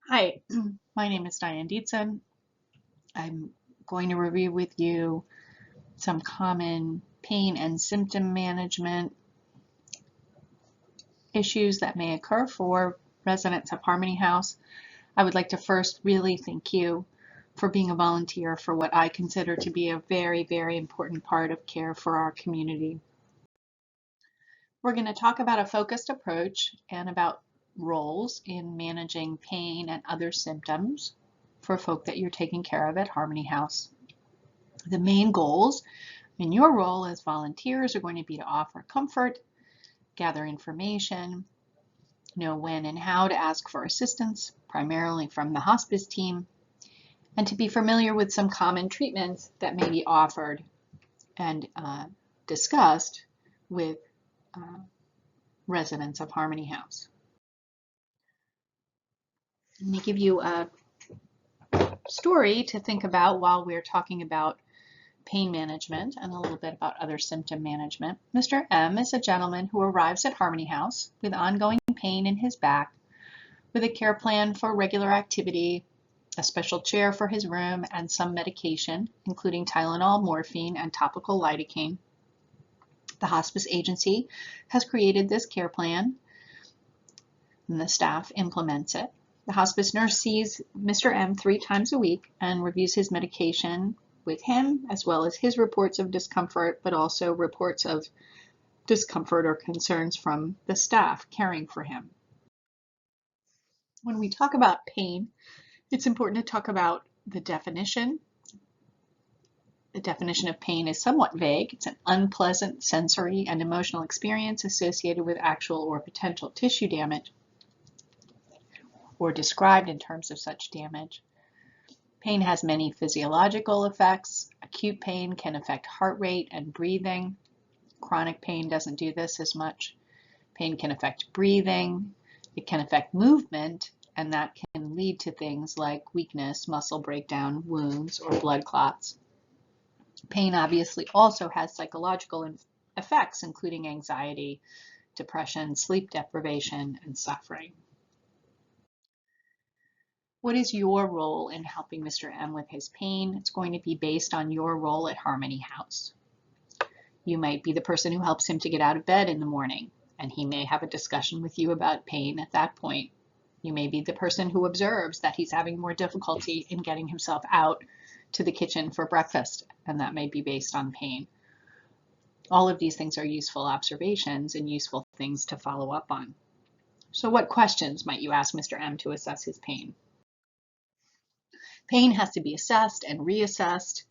Hi, my name is Diane Dietzen. I'm going to review with you some common pain and symptom management issues that may occur for residents of Harmony House. I would like to first really thank you for being a volunteer for what I consider to be a very, very important part of care for our community. We're going to talk about a focused approach and about roles in managing pain and other symptoms for folk that you're taking care of at Harmony House. The main goals in your role as volunteers are going to be to offer comfort, gather information, know when and how to ask for assistance, primarily from the hospice team, and to be familiar with some common treatments that may be offered and discussed with residents of Harmony House. Let me give you a story to think about while we're talking about pain management and a little bit about other symptom management. Mr. M is a gentleman who arrives at Harmony House with ongoing pain in his back, with a care plan for regular activity, a special chair for his room, and some medication, including Tylenol, morphine, and topical lidocaine. The hospice agency has created this care plan, and the staff implements it. The hospice nurse sees Mr. M 3 times a week and reviews his medication with him, as well as his reports of discomfort, but also reports of discomfort or concerns from the staff caring for him. When we talk about pain, it's important to talk about the definition. The definition of pain is somewhat vague. It's an unpleasant sensory and emotional experience associated with actual or potential tissue damage, or described in terms of such damage. Pain has many physiological effects. Acute pain can affect heart rate and breathing. Chronic pain doesn't do this as much. Pain can affect breathing. It can affect movement, and that can lead to things like weakness, muscle breakdown, wounds, or blood clots. Pain obviously also has psychological effects, including anxiety, depression, sleep deprivation, and suffering. What is your role in helping Mr. M with his pain? It's going to be based on your role at Harmony House. You might be the person who helps him to get out of bed in the morning, and he may have a discussion with you about pain at that point. You may be the person who observes that he's having more difficulty in getting himself out to the kitchen for breakfast, and that may be based on pain. All of these things are useful observations and useful things to follow up on. So what questions might you ask Mr. M to assess his pain? Pain has to be assessed and reassessed.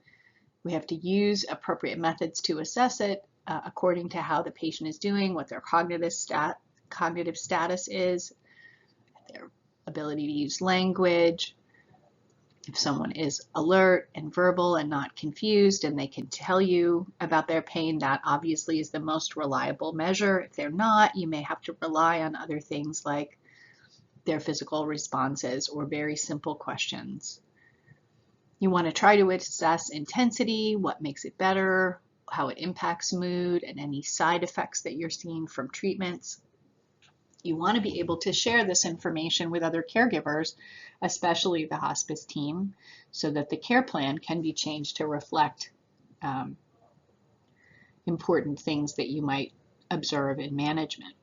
We have to use appropriate methods to assess it according to how the patient is doing, what their cognitive status is, their ability to use language. If someone is alert and verbal and not confused and they can tell you about their pain, that obviously is the most reliable measure. If they're not, you may have to rely on other things like their physical responses or very simple questions. You want to try to assess intensity, what makes it better, how it impacts mood, and any side effects that you're seeing from treatments. You want to be able to share this information with other caregivers, especially the hospice team, so that the care plan can be changed to reflect important things that you might observe in management.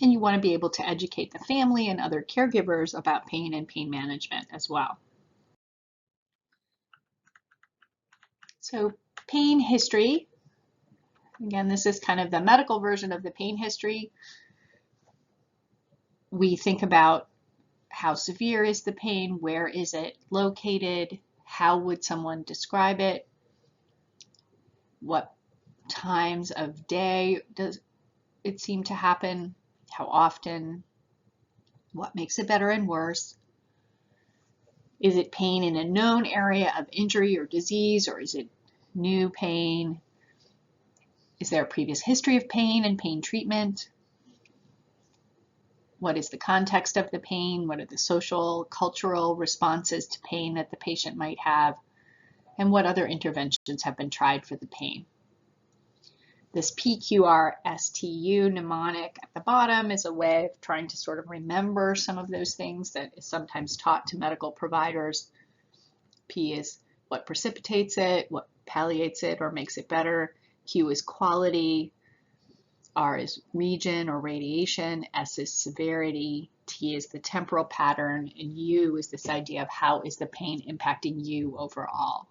And you want to be able to educate the family and other caregivers about pain and pain management as well. So pain history, again, this is kind of the medical version of the pain history. We think about how severe is the pain, where is it located, how would someone describe it, what times of day does it seem to happen, how often, what makes it better and worse. Is it pain in a known area of injury or disease, or is it new pain? Is there a previous history of pain and pain treatment? What is the context of the pain? What are the social, cultural responses to pain that the patient might have? And what other interventions have been tried for the pain? This PQRSTU mnemonic at the bottom is a way of trying to sort of remember some of those things that is sometimes taught to medical providers. P is what precipitates it, what palliates it or makes it better. Q is quality. R is region or radiation. S is severity. T is the temporal pattern. And U is this idea of how is the pain impacting you overall.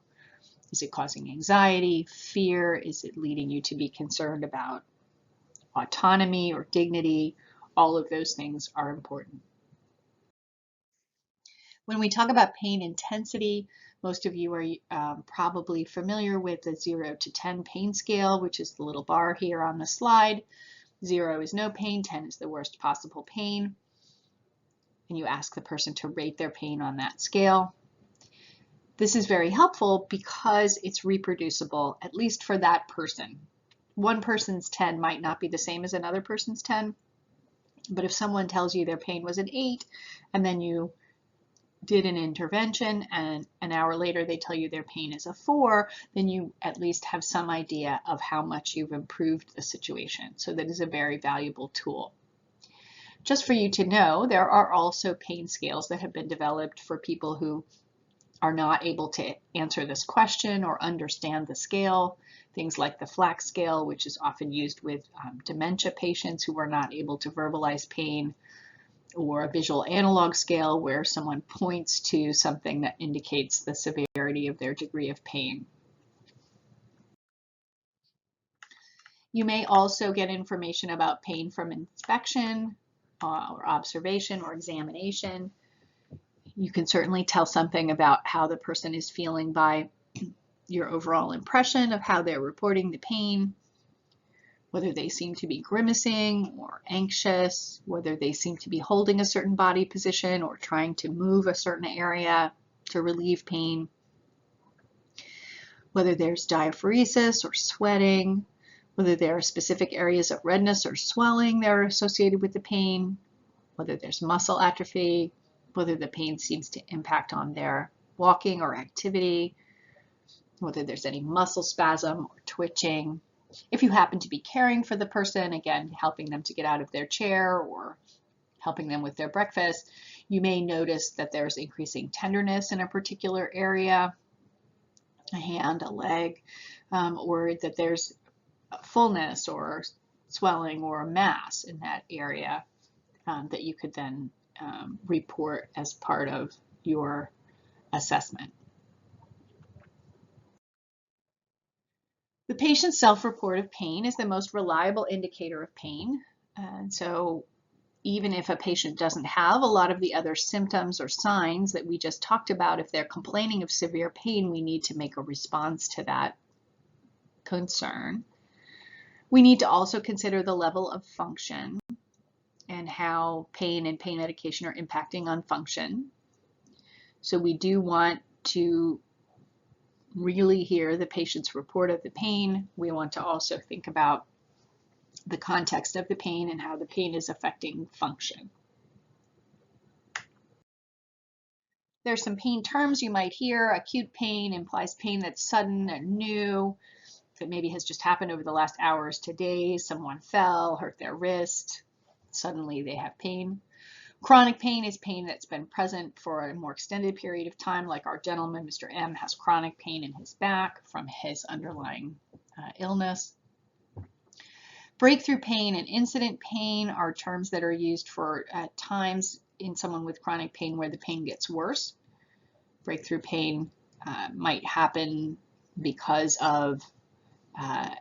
Is it causing anxiety, fear? Is it leading you to be concerned about autonomy or dignity? All of those things are important. When we talk about pain intensity, most of you are probably familiar with the 0 to 10 pain scale, which is the little bar here on the slide. 0 is no pain, 10 is the worst possible pain. And you ask the person to rate their pain on that scale. This is very helpful because it's reproducible, at least for that person. One person's 10 might not be the same as another person's 10, but if someone tells you their pain was an 8, and then you did an intervention and an hour later they tell you their pain is a 4, then you at least have some idea of how much you've improved the situation. So that is a very valuable tool. Just for you to know, there are also pain scales that have been developed for people who are not able to answer this question or understand the scale. Things like the FLAC scale, which is often used with dementia patients who are not able to verbalize pain, or a visual analog scale where someone points to something that indicates the severity of their degree of pain. You may also get information about pain from inspection or observation or examination. You can certainly tell something about how the person is feeling by your overall impression of how they're reporting the pain, whether they seem to be grimacing or anxious, whether they seem to be holding a certain body position or trying to move a certain area to relieve pain, whether there's diaphoresis or sweating, whether there are specific areas of redness or swelling that are associated with the pain, whether there's muscle atrophy, whether the pain seems to impact on their walking or activity, whether there's any muscle spasm or twitching. If you happen to be caring for the person, again, helping them to get out of their chair or helping them with their breakfast, you may notice that there's increasing tenderness in a particular area, a hand, a leg, or that there's fullness or swelling or a mass in that area that you could then report as part of your assessment. The patient's self-report of pain is the most reliable indicator of pain. And so even if a patient doesn't have a lot of the other symptoms or signs that we just talked about, if they're complaining of severe pain, we need to make a response to that concern. We need to also consider the level of function and how pain and pain medication are impacting on function. So we do want to really hear the patient's report of the pain. We want to also think about the context of the pain and how the pain is affecting function. There's some pain terms you might hear. Acute pain implies pain that's sudden and new, that maybe has just happened over the last hours to days. Someone fell, hurt their wrist, suddenly they have pain. Chronic pain is pain that's been present for a more extended period of time, like our gentleman, Mr. M, has chronic pain in his back from his underlying illness. Breakthrough pain and incident pain are terms that are used for times in someone with chronic pain where the pain gets worse. Breakthrough pain might happen because of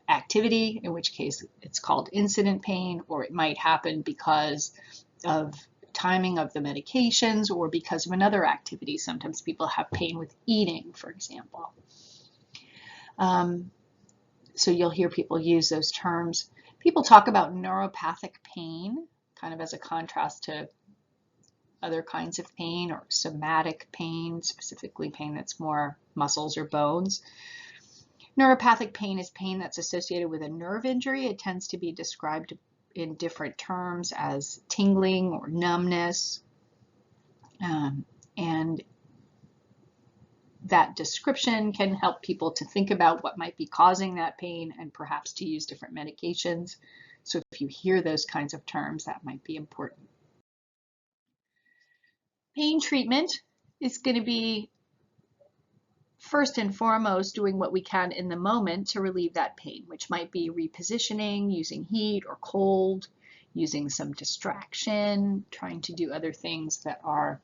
activity, in which case it's called incident pain, or it might happen because of timing of the medications or because of another activity. Sometimes people have pain with eating, for example. So you'll hear people use those terms. People talk about neuropathic pain, kind of as a contrast to other kinds of pain, or somatic pain, specifically pain that's more muscles or bones. Neuropathic pain is pain that's associated with a nerve injury. It tends to be described in different terms as tingling or numbness. And that description can help people to think about what might be causing that pain and perhaps to use different medications. So if you hear those kinds of terms, that might be important. Pain treatment is going to be first and foremost doing what we can in the moment to relieve that pain, which might be repositioning, using heat or cold, using some distraction, trying to do other things that are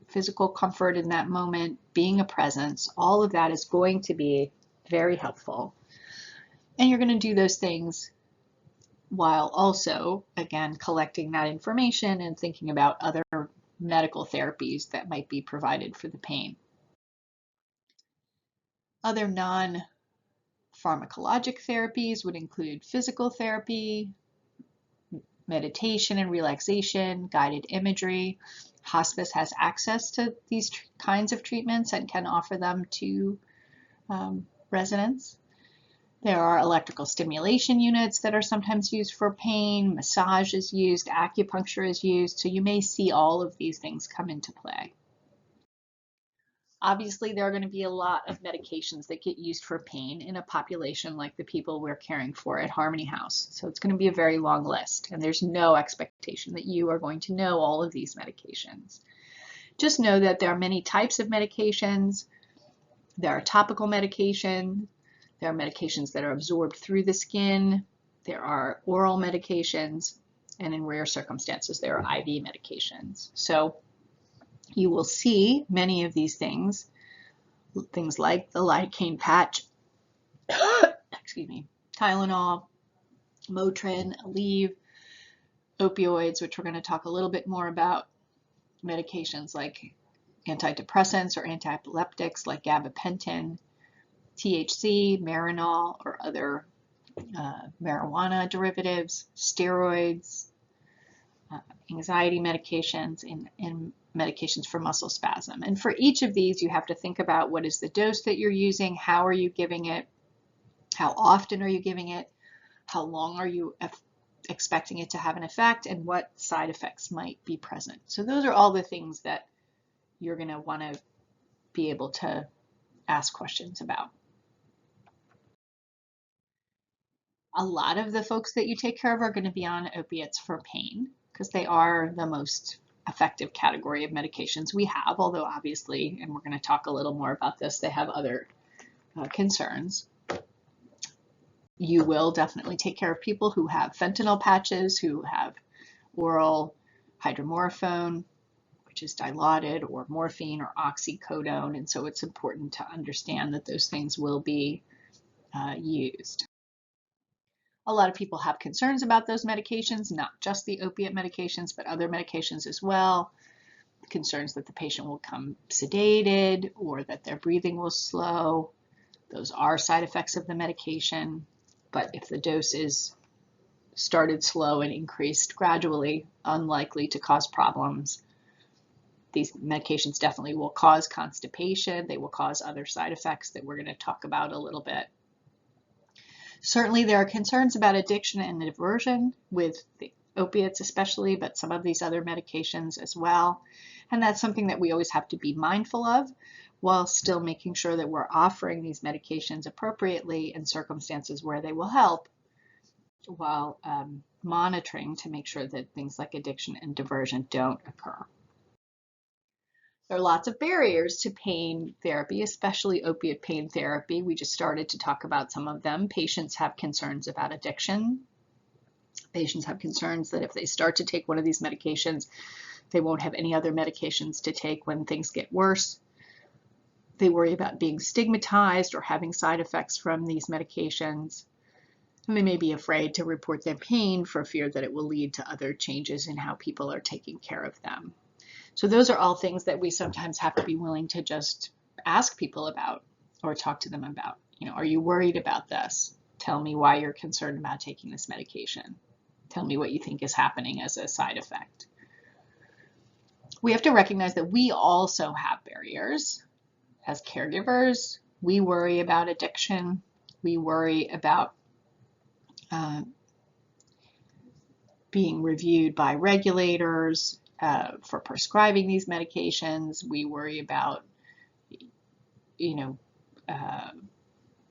physical comfort in that moment, being a presence. All of that is going to be very helpful. And you're going to do those things while also, again, collecting that information and thinking about other medical therapies that might be provided for the pain. Other non-pharmacologic therapies would include physical therapy, meditation and relaxation, guided imagery. Hospice has access to these kinds of treatments and can offer them to residents. There are electrical stimulation units that are sometimes used for pain, massage is used, acupuncture is used, so you may see all of these things come into play. Obviously, there are going to be a lot of medications that get used for pain in a population like the people we're caring for at Harmony House. So it's going to be a very long list, and there's no expectation that you are going to know all of these medications. Just know that there are many types of medications. There are topical medications. There are medications that are absorbed through the skin. There are oral medications, and in rare circumstances, there are IV medications. So you will see many of these things like the lidocaine patch, excuse me, Tylenol, Motrin, Aleve, opioids, which we're going to talk a little bit more about, medications like antidepressants or antiepileptics like gabapentin, THC, Marinol, or other marijuana derivatives, steroids, anxiety medications, and medications for muscle spasm. And for each of these, you have to think about what is the dose that you're using, how are you giving it, how often are you giving it, how long are you expecting it to have an effect, and what side effects might be present. So those are all the things that you're going to want to be able to ask questions about. A lot of the folks that you take care of are going to be on opiates for pain because they are the most effective category of medications we have, although obviously, and we're going to talk a little more about this, they have other concerns. You will definitely take care of people who have fentanyl patches, who have oral hydromorphone, which is Dilaudid, or morphine or oxycodone, and so it's important to understand that those things will be used. A lot of people have concerns about those medications, not just the opiate medications, but other medications as well. Concerns that the patient will come sedated or that their breathing will slow. Those are side effects of the medication, but if the dose is started slow and increased gradually, unlikely to cause problems. These medications definitely will cause constipation. They will cause other side effects that we're going to talk about a little bit. Certainly there are concerns about addiction and diversion with the opiates especially, but some of these other medications as well. And that's something that we always have to be mindful of while still making sure that we're offering these medications appropriately in circumstances where they will help, while monitoring to make sure that things like addiction and diversion don't occur. There are lots of barriers to pain therapy, especially opiate pain therapy. We just started to talk about some of them. Patients have concerns about addiction. Patients have concerns that if they start to take one of these medications, they won't have any other medications to take when things get worse. They worry about being stigmatized or having side effects from these medications. And they may be afraid to report their pain for fear that it will lead to other changes in how people are taking care of them. So those are all things that we sometimes have to be willing to just ask people about or talk to them about. You know, are you worried about this? Tell me why you're concerned about taking this medication. Tell me what you think is happening as a side effect. We have to recognize that we also have barriers. As caregivers, we worry about addiction. We worry about being reviewed by regulators, for prescribing these medications. We worry about,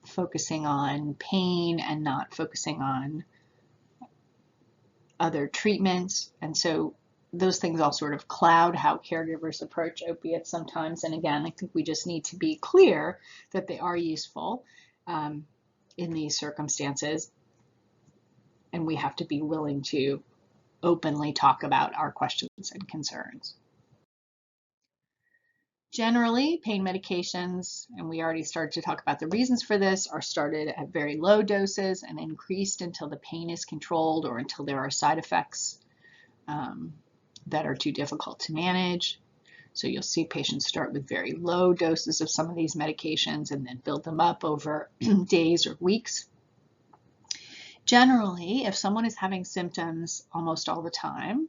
focusing on pain and not focusing on other treatments. And so those things all sort of cloud how caregivers approach opiates sometimes. And again, I think we just need to be clear that they are useful in these circumstances. And we have to be willing to openly talk about our questions and concerns. Generally, pain medications, and we already started to talk about the reasons for this, are started at very low doses and increased until the pain is controlled or until there are side effects that are too difficult to manage. So you'll see patients start with very low doses of some of these medications and then build them up over days or weeks. Generally, if someone is having symptoms almost all the time,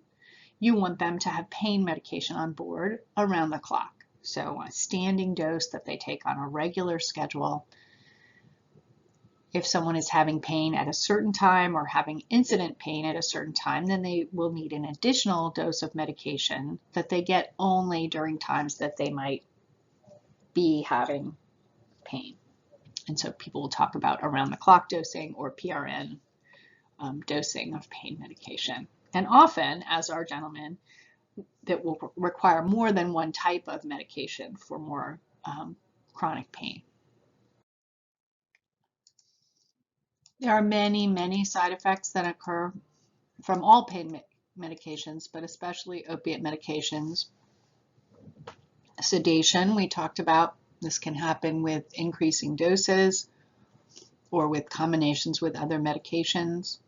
you want them to have pain medication on board around the clock. So a standing dose that they take on a regular schedule. If someone is having pain at a certain time or having incident pain at a certain time, then they will need an additional dose of medication that they get only during times that they might be having pain. And so people will talk about around the clock dosing or PRN dosing of pain medication. And often, as our gentlemen, that will require more than one type of medication for more chronic pain. There are many, many side effects that occur from all pain medications, but especially opiate medications. Sedation, we talked about. This can happen with increasing doses or with combinations with other medications.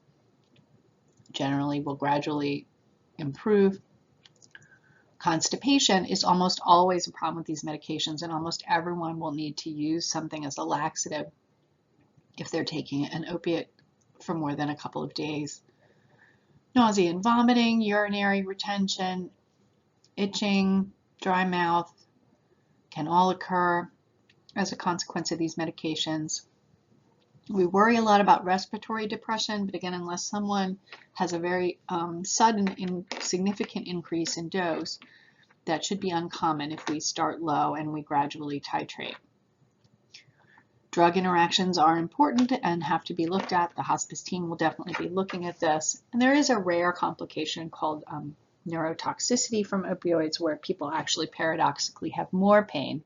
Generally will gradually improve. Constipation is almost always a problem with these medications, and almost everyone will need to use something as a laxative if they're taking an opiate for more than a couple of days. Nausea and vomiting, urinary retention, itching, dry mouth can all occur as a consequence of these medications. We worry a lot about respiratory depression, but again, unless someone has a very sudden and significant increase in dose, that should be uncommon if we start low and we gradually titrate. Drug interactions are important and have to be looked at. The hospice team will definitely be looking at this. And there is a rare complication called neurotoxicity from opioids, where people actually paradoxically have more pain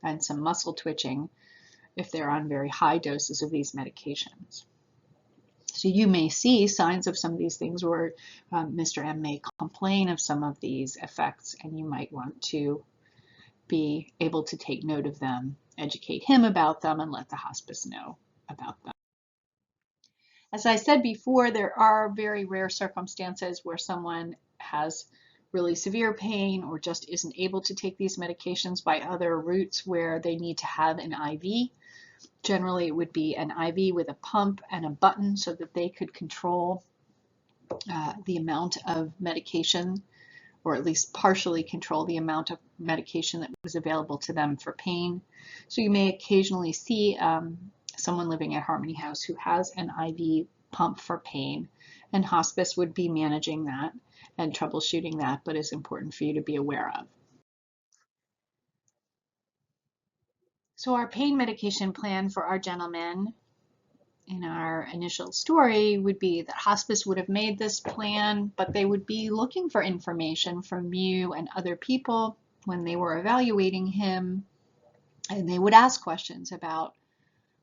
and some muscle twitching if they're on very high doses of these medications. So you may see signs of some of these things where Mr. M may complain of some of these effects, and you might want to be able to take note of them, educate him about them, and let the hospice know about them. As I said before, there are very rare circumstances where someone has really severe pain or just isn't able to take these medications by other routes where they need to have an IV. Generally, it would be an IV with a pump and a button so that they could control the amount of medication, or at least partially control the amount of medication that was available to them for pain. So you may occasionally see someone living at Harmony House who has an IV pump for pain, and hospice would be managing that and troubleshooting that, but it's important for you to be aware of. So our pain medication plan for our gentleman in our initial story would be that hospice would have made this plan, but they would be looking for information from you and other people when they were evaluating him, and they would ask questions about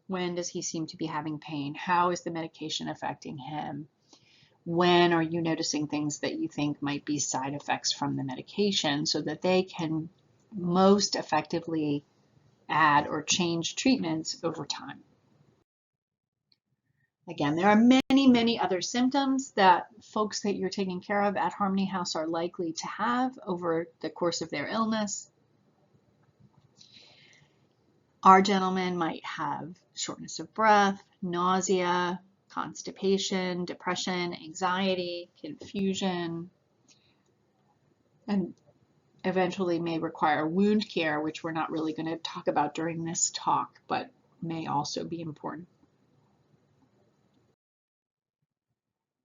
when does he seem to be having pain? How is the medication affecting him? When are you noticing things that you think might be side effects from the medication, so that they can most effectively add or change treatments over time. Again, there are many, many other symptoms that folks that you're taking care of at Harmony House are likely to have over the course of their illness. Our gentleman might have shortness of breath, nausea, constipation, depression, anxiety, confusion, and eventually may require wound care, which we're not really going to talk about during this talk, but may also be important.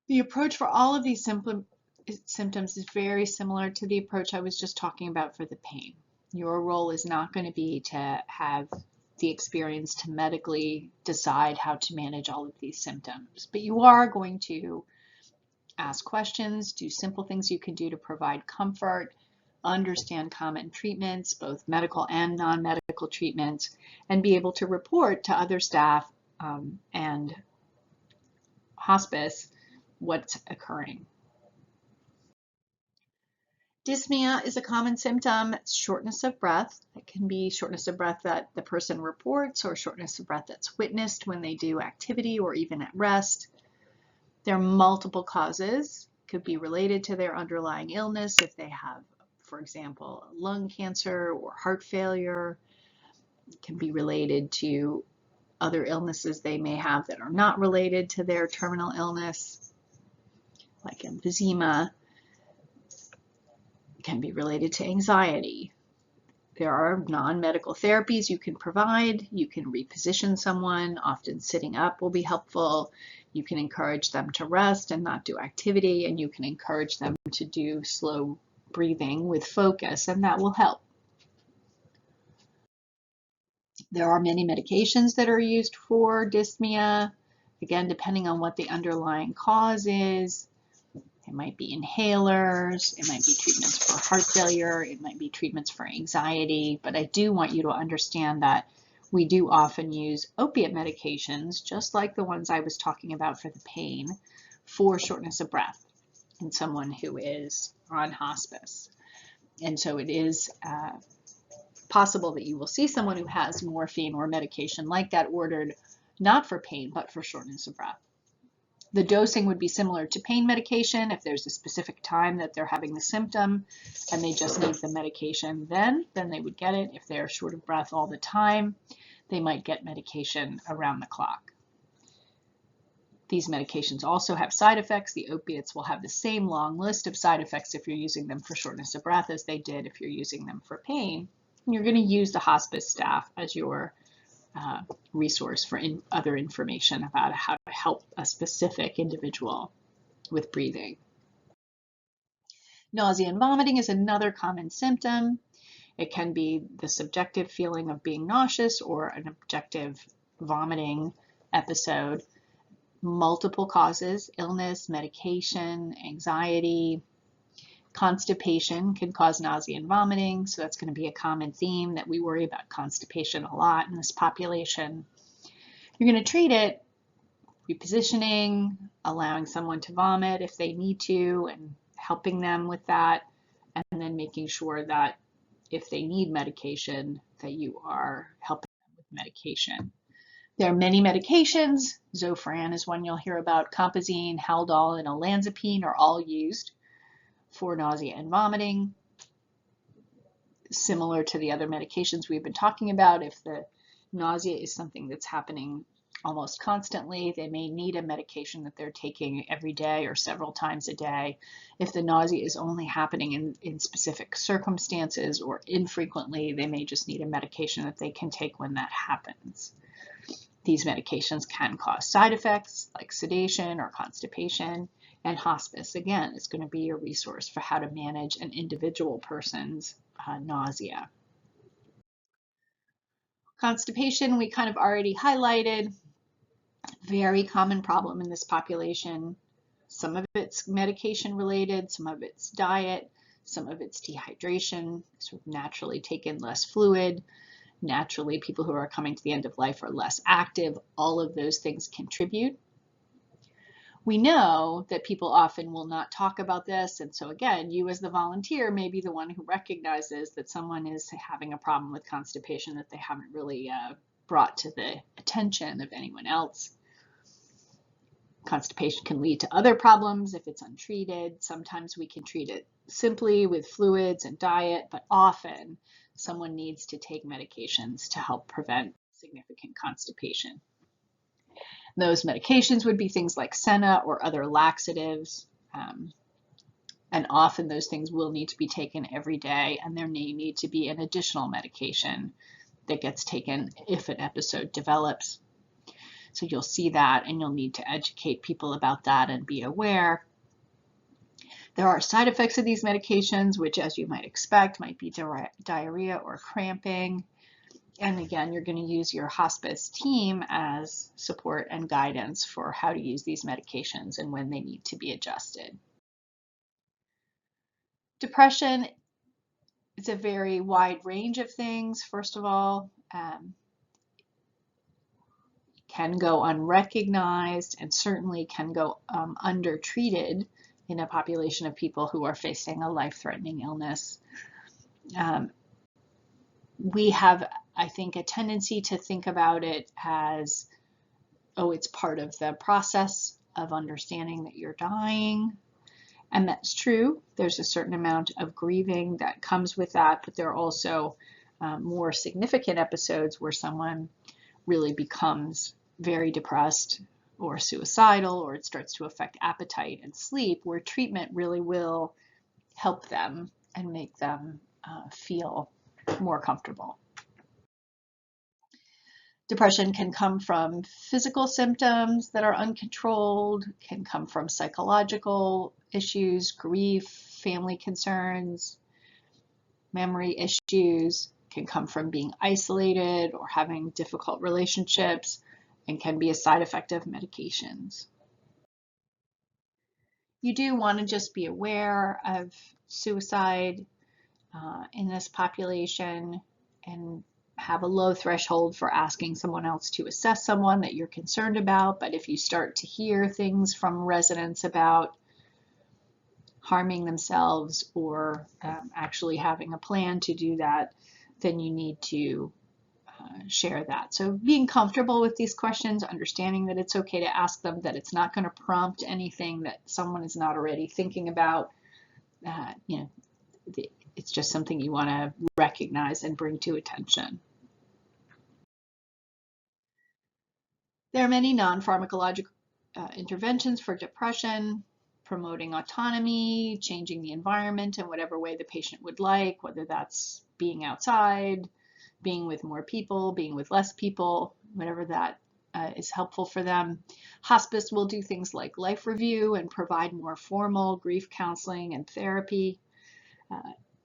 The approach for all of these symptoms is very similar to the approach I was just talking about for the pain. Your role is not going to be to have the experience to medically decide how to manage all of these symptoms, but you are going to ask questions, do simple things you can do to provide comfort, understand common treatments, both medical and non-medical treatments, and be able to report to other staff and hospice what's occurring. Dyspnea is a common symptom. It's shortness of breath. It can be shortness of breath that the person reports or shortness of breath that's witnessed when they do activity or even at rest. There are multiple causes. Could be related to their underlying illness if they have, for example, lung cancer or heart failure. It can be related to other illnesses they may have that are not related to their terminal illness, like emphysema. Can be related to anxiety. There are non-medical therapies you can provide. You can reposition someone. Often sitting up will be helpful. You can encourage them to rest and not do activity, and you can encourage them to do slow breathing with focus, and that will help. There are many medications that are used for dyspnea. Again, depending on what the underlying cause is. It might be inhalers, it might be treatments for heart failure, it might be treatments for anxiety, but I do want you to understand that we do often use opiate medications, just like the ones I was talking about for the pain, for shortness of breath in someone who is on hospice. And so it is possible that you will see someone who has morphine or medication like that ordered not for pain, but for shortness of breath. The dosing would be similar to pain medication. If there's a specific time that they're having the symptom and they just need the medication then they would get it. If they're short of breath all the time, they might get medication around the clock. These medications also have side effects. The opiates will have the same long list of side effects if you're using them for shortness of breath as they did if you're using them for pain. And you're going to use the hospice staff as your resource for other information about how to help a specific individual with breathing. Nausea and vomiting is another common symptom. It can be the subjective feeling of being nauseous or an objective vomiting episode. Multiple causes: illness, medication, anxiety. Constipation can cause nausea and vomiting, so that's going to be a common theme that we worry about constipation a lot in this population. You're going to treat it repositioning, allowing someone to vomit if they need to, and helping them with that, and then making sure that if they need medication, that you are helping them with medication. There are many medications. Zofran is one you'll hear about. Compazine, Haldol, and olanzapine are all used for nausea and vomiting. Similar to the other medications we've been talking about, if the nausea is something that's happening almost constantly, they may need a medication that they're taking every day or several times a day. If the nausea is only happening in specific circumstances or infrequently, they may just need a medication that they can take when that happens. These medications can cause side effects like sedation or constipation. And hospice, again, is going to be a resource for how to manage an individual person's nausea. Constipation, we kind of already highlighted. Very common problem in this population. Some of it's medication related, some of it's diet, some of it's dehydration, sort of naturally take in less fluid. Naturally, people who are coming to the end of life are less active. All of those things contribute. We know that people often will not talk about this, and so again, you as the volunteer may be the one who recognizes that someone is having a problem with constipation that they haven't really brought to the attention of anyone else. Constipation can lead to other problems if it's untreated. Sometimes we can treat it simply with fluids and diet, but often someone needs to take medications to help prevent significant constipation. Those medications would be things like Senna or other laxatives, and often those things will need to be taken every day, and there may need to be an additional medication that gets taken if an episode develops. So you'll see that, and you'll need to educate people about that and be aware. There are side effects of these medications, which, as you might expect, might be diarrhea or cramping. And again, you're going to use your hospice team as support and guidance for how to use these medications and when they need to be adjusted. Depression is a very wide range of things. First of all, can go unrecognized and certainly can go undertreated in a population of people who are facing a life-threatening illness. We have, I think, a tendency to think about it as, oh, it's part of the process of understanding that you're dying. And that's true. There's a certain amount of grieving that comes with that, but there are also more significant episodes where someone really becomes very depressed or suicidal, or it starts to affect appetite and sleep, where treatment really will help them and make them feel more comfortable. Depression can come from physical symptoms that are uncontrolled, can come from psychological issues, grief, family concerns, memory issues, can come from being isolated or having difficult relationships, and can be a side effect of medications. You do want to just be aware of suicide in this population and have a low threshold for asking someone else to assess someone that you're concerned about. But if you start to hear things from residents about harming themselves or actually having a plan to do that, then you need to share that. So being comfortable with these questions, understanding that it's okay to ask them, that it's not going to prompt anything that someone is not already thinking about. It's just something you want to recognize and bring to attention. There are many non-pharmacologic interventions for depression, promoting autonomy, changing the environment in whatever way the patient would like, whether that's being outside, being with more people, being with less people, whatever that is helpful for them. Hospice will do things like life review and provide more formal grief counseling and therapy,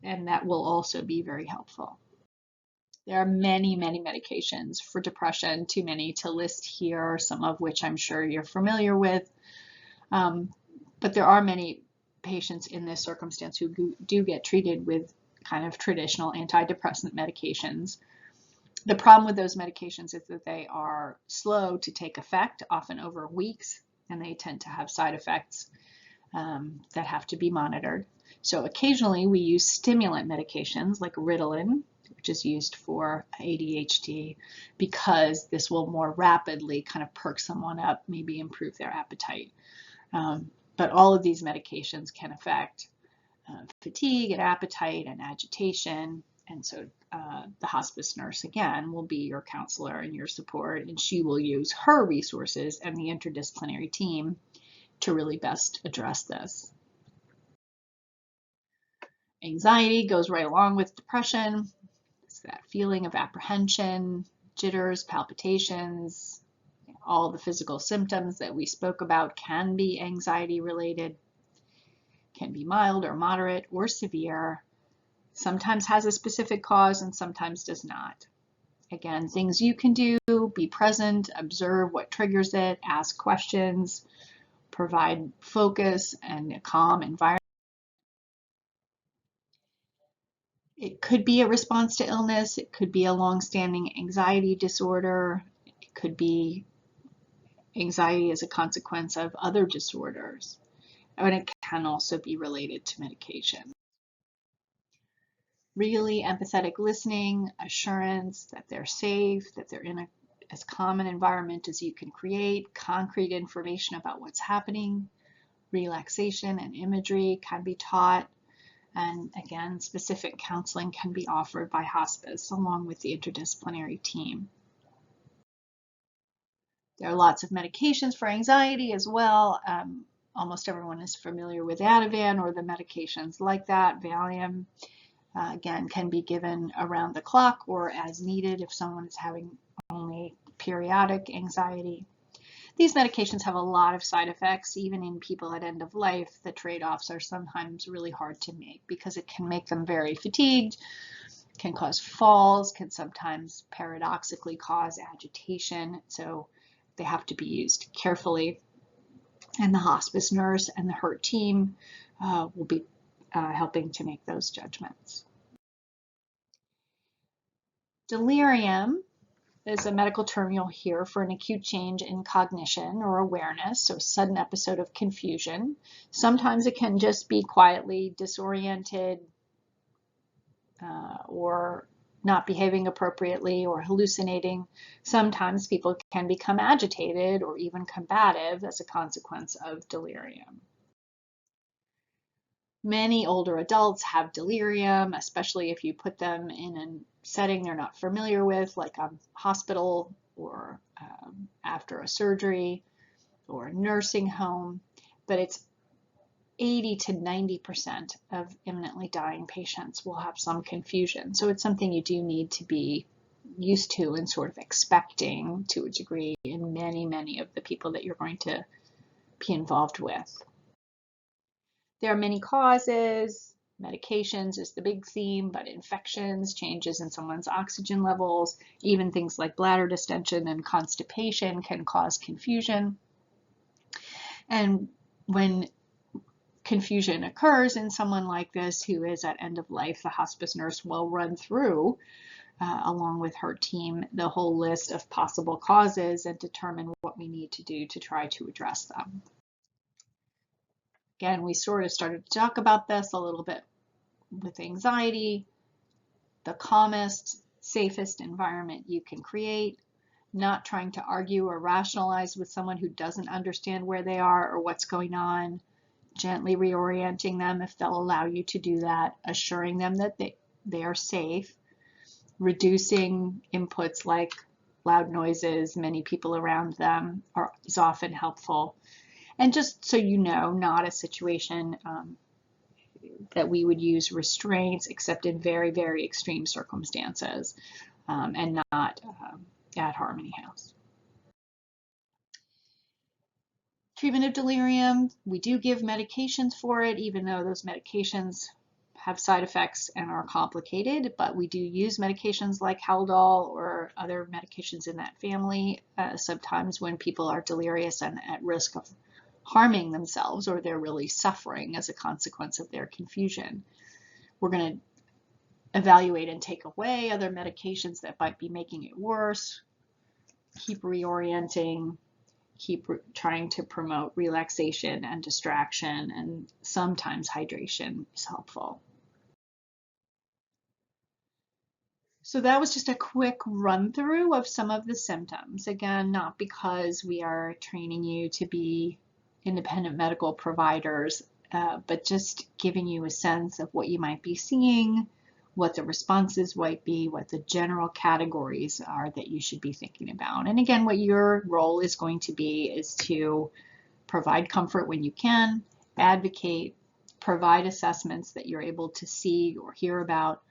and that will also be very helpful. There are many, many medications for depression, too many to list here, some of which I'm sure you're familiar with. But there are many patients in this circumstance who do get treated with kind of traditional antidepressant medications. The problem with those medications is that they are slow to take effect, often over weeks, and they tend to have side effects that have to be monitored. So occasionally we use stimulant medications like Ritalin, which is used for ADHD, because this will more rapidly kind of perk someone up, maybe improve their appetite. But all of these medications can affect fatigue and appetite and agitation. And so the hospice nurse, again, will be your counselor and your support, and she will use her resources and the interdisciplinary team to really best address this. Anxiety goes right along with depression. It's that feeling of apprehension, jitters, palpitations, all the physical symptoms that we spoke about can be anxiety related, can be mild or moderate or severe, sometimes has a specific cause and sometimes does not. Again, things you can do: be present, observe what triggers it, ask questions, provide focus and a calm environment. It could be a response to illness, it could be a long-standing anxiety disorder, it could be anxiety as a consequence of other disorders, and it can also be related to medication. Really empathetic listening, assurance that they're safe, that they're in as calm an environment as you can create, concrete information about what's happening, relaxation and imagery can be taught, and again, specific counseling can be offered by hospice along with the interdisciplinary team. There are lots of medications for anxiety as well. Almost everyone is familiar with Ativan or the medications like that. Valium, again, can be given around the clock or as needed if someone is having only periodic anxiety. These medications have a lot of side effects. Even in people at end of life, the trade-offs are sometimes really hard to make because it can make them very fatigued, can cause falls, can sometimes paradoxically cause agitation. So they have to be used carefully. And the hospice nurse and the HERT team will be helping to make those judgments. Delirium is a medical term you'll hear for an acute change in cognition or awareness, so a sudden episode of confusion. Sometimes it can just be quietly disoriented or not behaving appropriately or hallucinating. Sometimes people can become agitated or even combative as a consequence of delirium. Many older adults have delirium, especially if you put them in a setting they're not familiar with, like a hospital or after a surgery or a nursing home. But it's 80 to 90% of imminently dying patients will have some confusion. So it's something you do need to be used to and sort of expecting to a degree in many of the people that you're going to be involved with. There are many causes. Medications is the big theme, but infections, changes in someone's oxygen levels, even things like bladder distension and constipation can cause confusion. And when confusion occurs in someone like this who is at end of life, the hospice nurse will run through, along with her team, the whole list of possible causes and determine what we need to do to try to address them. Again, we sort of started to talk about this a little bit with anxiety. The calmest, safest environment you can create, not trying to argue or rationalize with someone who doesn't understand where they are or what's going on, gently reorienting them if they'll allow you to do that, assuring them that they are safe, reducing inputs like loud noises, many people around them is often helpful. And just so you know, not a situation that we would use restraints except in very extreme circumstances, and not at Harmony House. Treatment of delirium, we do give medications for it, even though those medications have side effects and are complicated, but we do use medications like Haldol or other medications in that family sometimes when people are delirious and at risk of harming themselves or they're really suffering as a consequence of their confusion. We're going to evaluate and take away other medications that might be making it worse, keep reorienting, keep trying to promote relaxation and distraction, and sometimes hydration is helpful. So that was just a quick run through of some of the symptoms. Again, not because we are training you to be independent medical providers, but just giving you a sense of what you might be seeing, what the responses might be, what the general categories are that you should be thinking about. And again, what your role is going to be is to provide comfort when you can, advocate, provide assessments that you're able to see or hear about,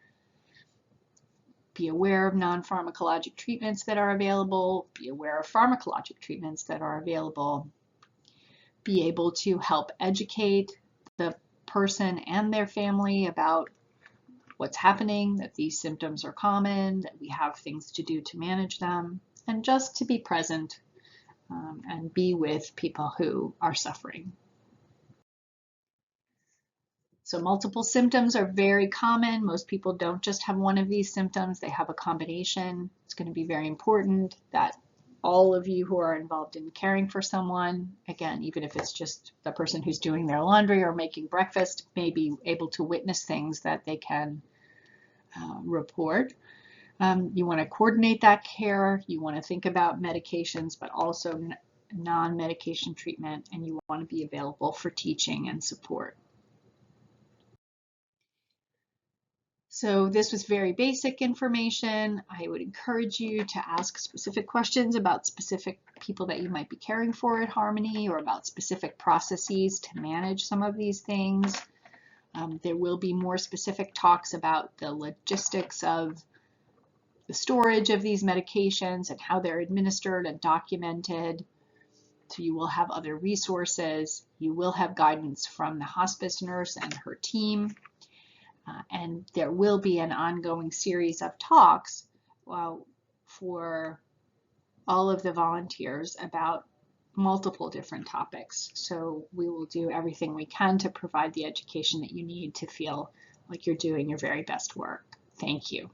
be aware of non-pharmacologic treatments that are available, be aware of pharmacologic treatments that are available, be able to help educate the person and their family about what's happening, that these symptoms are common, that we have things to do to manage them, and just to be present and be with people who are suffering. So multiple symptoms are very common. Most people don't just have one of these symptoms, they have a combination. It's going to be very important that all of you who are involved in caring for someone, again, even if it's just the person who's doing their laundry or making breakfast, may be able to witness things that they can report. You want to coordinate that care. You want to think about medications, but also non-medication treatment, and you want to be available for teaching and support. So this was very basic information. I would encourage you to ask specific questions about specific people that you might be caring for at Harmony or about specific processes to manage some of these things. There will be more specific talks about the logistics of the storage of these medications and how they're administered and documented. So you will have other resources. You will have guidance from the hospice nurse and her team. And there will be an ongoing series of talks for all of the volunteers about multiple different topics. So we will do everything we can to provide the education that you need to feel like you're doing your very best work. Thank you.